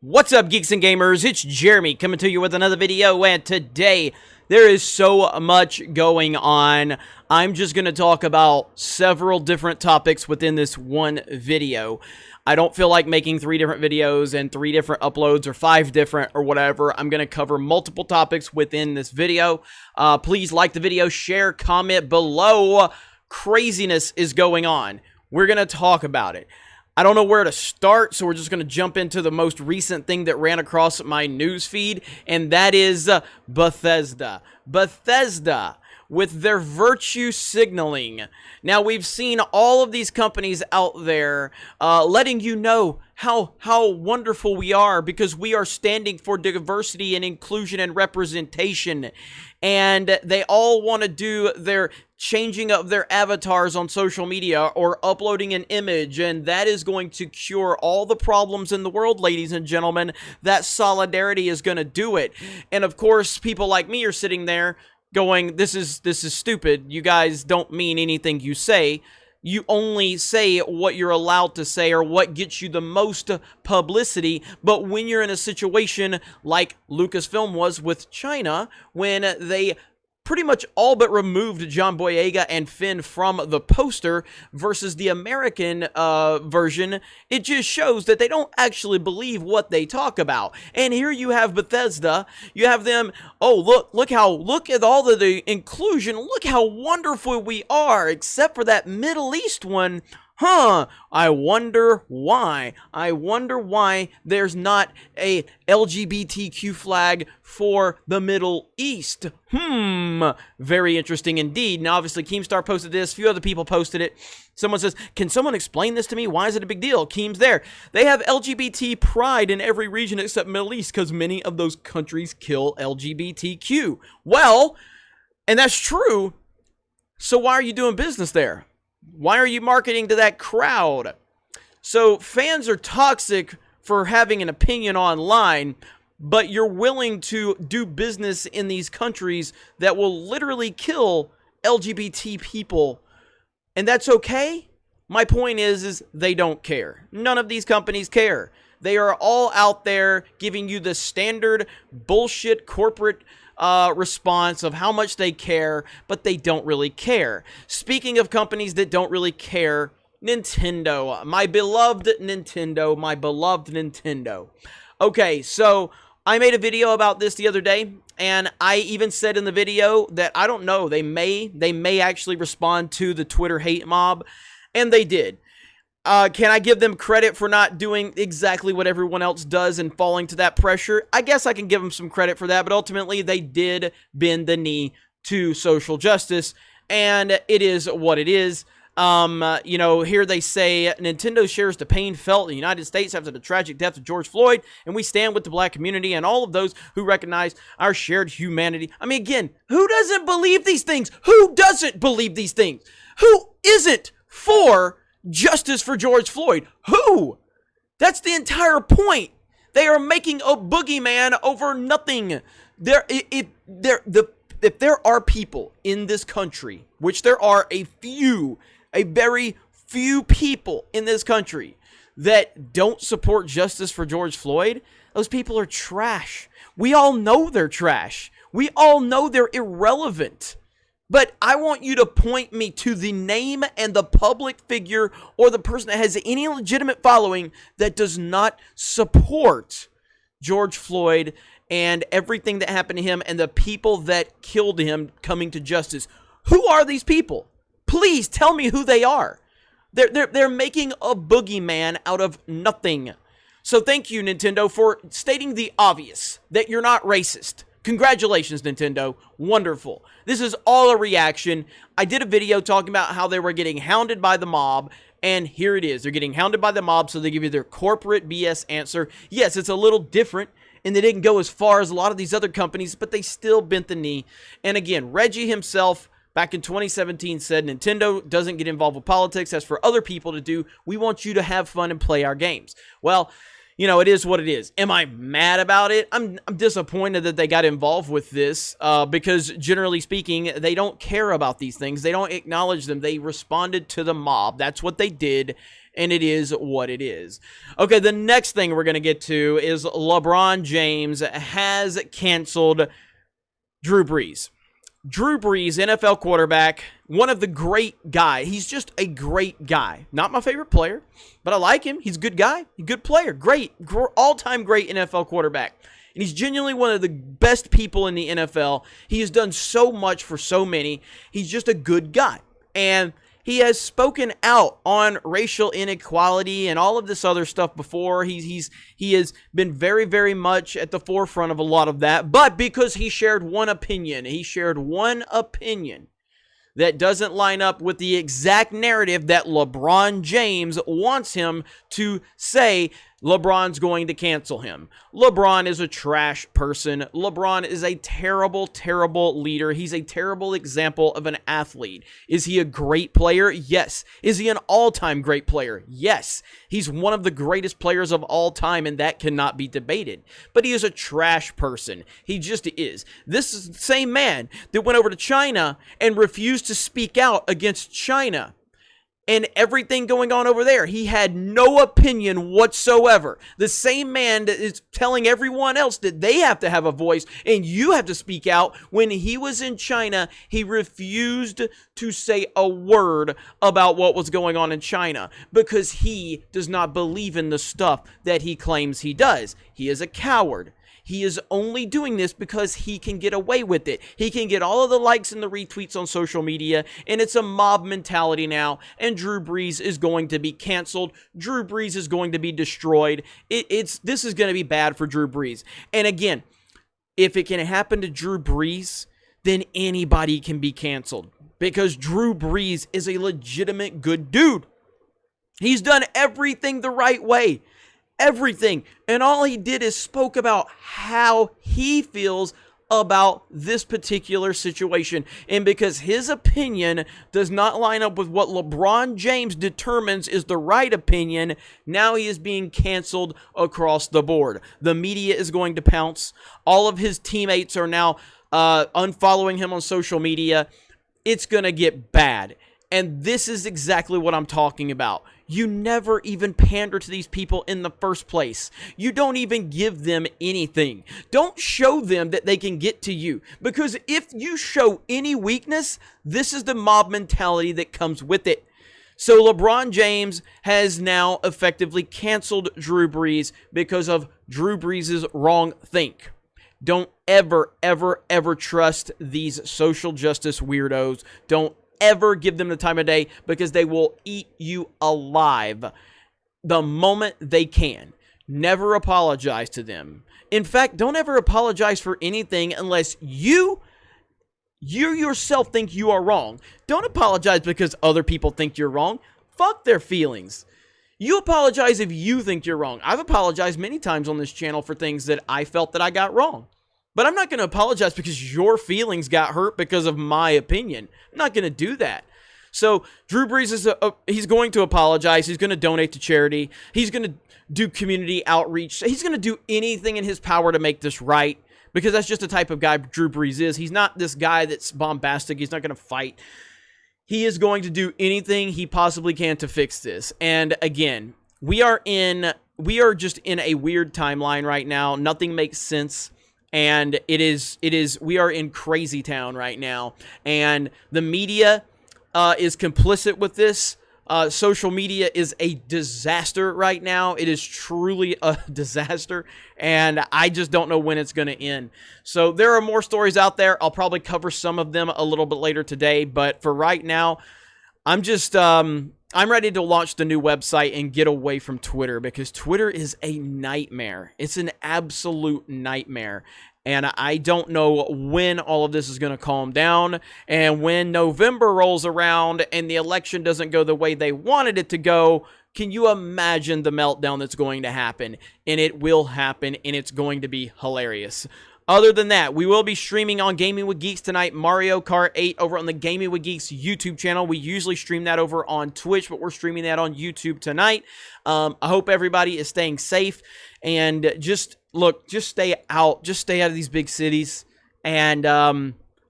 What's up, geeks and gamers? It's Jeremy coming to you with another video, and today there is so much going on. I'm just going to talk about several different topics within this one video. I don't feel like making 3 different videos and 3 different uploads or 5 different or whatever. I'm going to cover multiple topics within this video. Please like the video, share, comment below. Craziness is going on. We're going to talk about it. I don't know where to start, so we're just going to jump into the most recent thing that ran across my news feed, and that is Bethesda. Bethesda, with their virtue signaling. Now, we've seen all of these companies out there letting you know how wonderful we are because we are standing for diversity and inclusion and representation. And they all want to do their changing of their avatars on social media or uploading an image, and that is going to cure all the problems in the world, ladies and gentlemen. That solidarity is going to do it. And of course, people like me are sitting there going, this is stupid. You guys don't mean anything you say. You only say what you're allowed to say or what gets you the most publicity. But when you're in a situation like Lucasfilm was with China, when they pretty much all but removed John Boyega and Finn from the poster versus the American version, it just shows that they don't actually believe what they talk about. And here you have Bethesda, you have them, oh, look at all of the inclusion, look how wonderful we are, except for that Middle East one. I wonder why. I wonder why there's not a LGBTQ flag for the Middle East. Very interesting indeed. Now, obviously, Keemstar posted this. A few other people posted it. Someone says, can someone explain this to me? Why is it a big deal? Keem's there. They have LGBT pride in every region except Middle East because many of those countries kill LGBTQ. Well, and that's true. So why are you doing business there? Why are you marketing to that crowd? So fans are toxic for having an opinion online, but you're willing to do business in these countries that will literally kill LGBT people. And that's okay? My point is they don't care. None of these companies care. They are all out there giving you the standard bullshit corporate response of how much they care, but they don't really care. Speaking of companies that don't really care, Nintendo. My beloved Nintendo. My beloved Nintendo. Okay, so I made a video about this the other day, and I even said in the video that I don't know, they may actually respond to the Twitter hate mob, and they did. Can I give them credit for not doing exactly what everyone else does and falling to that pressure? I guess I can give them some credit for that, but ultimately they did bend the knee to social justice, and it is what it is. You know, here they say, Nintendo shares the pain felt in the United States after the tragic death of George Floyd, and we stand with the black community and all of those who recognize our shared humanity. I mean, again, who doesn't believe these things? Who doesn't believe these things? Who isn't for justice for George Floyd? Who? That's the entire point. They are making a boogeyman over nothing. If there are people in this country, which there are a very few people in this country that don't support justice for George Floyd, those people are trash. We all know they're trash. We all know they're irrelevant. But I want you to point me to the name and the public figure or the person that has any legitimate following that does not support George Floyd and everything that happened to him and the people that killed him coming to justice. Who are these people? Please tell me who they are. They're making a boogeyman out of nothing. So thank you, Nintendo, for stating the obvious, that you're not racist. Congratulations, Nintendo. Wonderful. This is all a reaction. I did a video talking about how they were getting hounded by the mob, and here it is. They're getting hounded by the mob, so they give you their corporate BS answer. Yes, it's a little different, and they didn't go as far as a lot of these other companies, but they still bent the knee. And again, Reggie himself, back in 2017, said, Nintendo doesn't get involved with politics. That's for other people to do. We want you to have fun and play our games. Well, you know, it is what it is. Am I mad about it? I'm disappointed that they got involved with this because generally speaking, they don't care about these things. They don't acknowledge them. They responded to the mob. That's what they did. and it is what it is. Okay, the next thing we're going to get to is LeBron James has canceled Drew Brees. Drew Brees, NFL quarterback, one of the great guys. He's just a great guy. Not my favorite player, but I like him. He's a good guy, a good player, great, all-time great NFL quarterback. And he's genuinely one of the best people in the NFL. He has done so much for so many. He's just a good guy. And he has spoken out on racial inequality and all of this other stuff before. He has been very, very much at the forefront of a lot of that. But because he shared one opinion that doesn't line up with the exact narrative that LeBron James wants him to say, LeBron's going to cancel him. LeBron is a trash person. LeBron is a terrible, terrible leader. He's a terrible example of an athlete. Is he a great player? Yes. Is he an all-time great player? Yes. He's one of the greatest players of all time, and that cannot be debated. But he is a trash person. He just is. This is the same man that went over to China and refused to speak out against China and everything going on over there. He had no opinion whatsoever. The same man that is telling everyone else that they have to have a voice and you have to speak out. When he was in China, he refused to say a word about what was going on in China because he does not believe in the stuff that he claims he does. He is a coward. He is only doing this because he can get away with it. He can get all of the likes and the retweets on social media, and it's a mob mentality now, and Drew Brees is going to be canceled. Drew Brees is going to be destroyed. This is going to be bad for Drew Brees. And again, if it can happen to Drew Brees, then anybody can be canceled because Drew Brees is a legitimate good dude. He's done everything the right way. Everything. And all he did is spoke about how he feels about this particular situation. And because his opinion does not line up with what LeBron James determines is the right opinion, now he is being canceled across the board. The media is going to pounce. All of his teammates are now unfollowing him on social media. It's going to get bad. And this is exactly what I'm talking about. You never even pander to these people in the first place. You don't even give them anything. Don't show them that they can get to you. Because if you show any weakness, this is the mob mentality that comes with it. So LeBron James has now effectively canceled Drew Brees because of Drew Brees' wrong think. Don't ever, ever, ever trust these social justice weirdos. Don't ever give them the time of day because they will eat you alive the moment they can. Never apologize to them. In fact, don't ever apologize for anything unless you yourself think you are wrong. Don't apologize because other people think you're wrong. Fuck their feelings. You apologize if you think you're wrong. I've apologized many times on this channel for things that I felt that I got wrong. But I'm not going to apologize because your feelings got hurt because of my opinion. I'm not going to do that. So Drew Brees he's going to apologize. He's going to donate to charity. He's going to do community outreach. He's going to do anything in his power to make this right because that's just the type of guy Drew Brees is. He's not this guy that's bombastic. He's not going to fight. He is going to do anything he possibly can to fix this. And again, we are just in a weird timeline right now. Nothing makes sense. And we are in crazy town right now. And the media is complicit with this. Social media is a disaster right now. It is truly a disaster. And I just don't know when it's going to end. So there are more stories out there. I'll probably cover some of them a little bit later today. But for right now, I'm just... I'm ready to launch the new website and get away from Twitter because Twitter is a nightmare. It's an absolute nightmare. And I don't know when all of this is going to calm down. And when November rolls around and the election doesn't go the way they wanted it to go, can you imagine the meltdown that's going to happen? And it will happen, and it's going to be hilarious. Other than that, we will be streaming on Gaming with Geeks tonight, Mario Kart 8 over on the Gaming with Geeks YouTube channel. We usually stream that over on Twitch, but we're streaming that on YouTube tonight. I hope everybody is staying safe, and just stay out. Just stay out of these big cities, and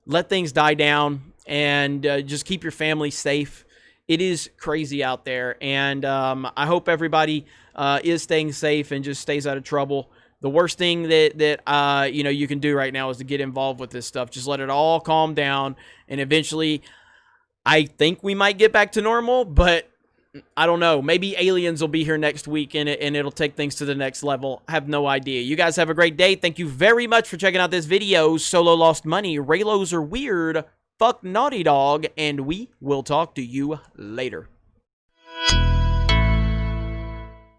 let things die down, and just keep your family safe. it is crazy out there, and I hope everybody is staying safe and just stays out of trouble. The worst thing that you know, you can do right now is to get involved with this stuff. Just let it all calm down, and eventually, I think we might get back to normal, but I don't know. Maybe aliens will be here next week, and it'll take things to the next level. I have no idea. You guys have a great day. Thank you very much for checking out this video. Solo lost money. Raylos are weird. Fuck Naughty Dog, and we will talk to you later.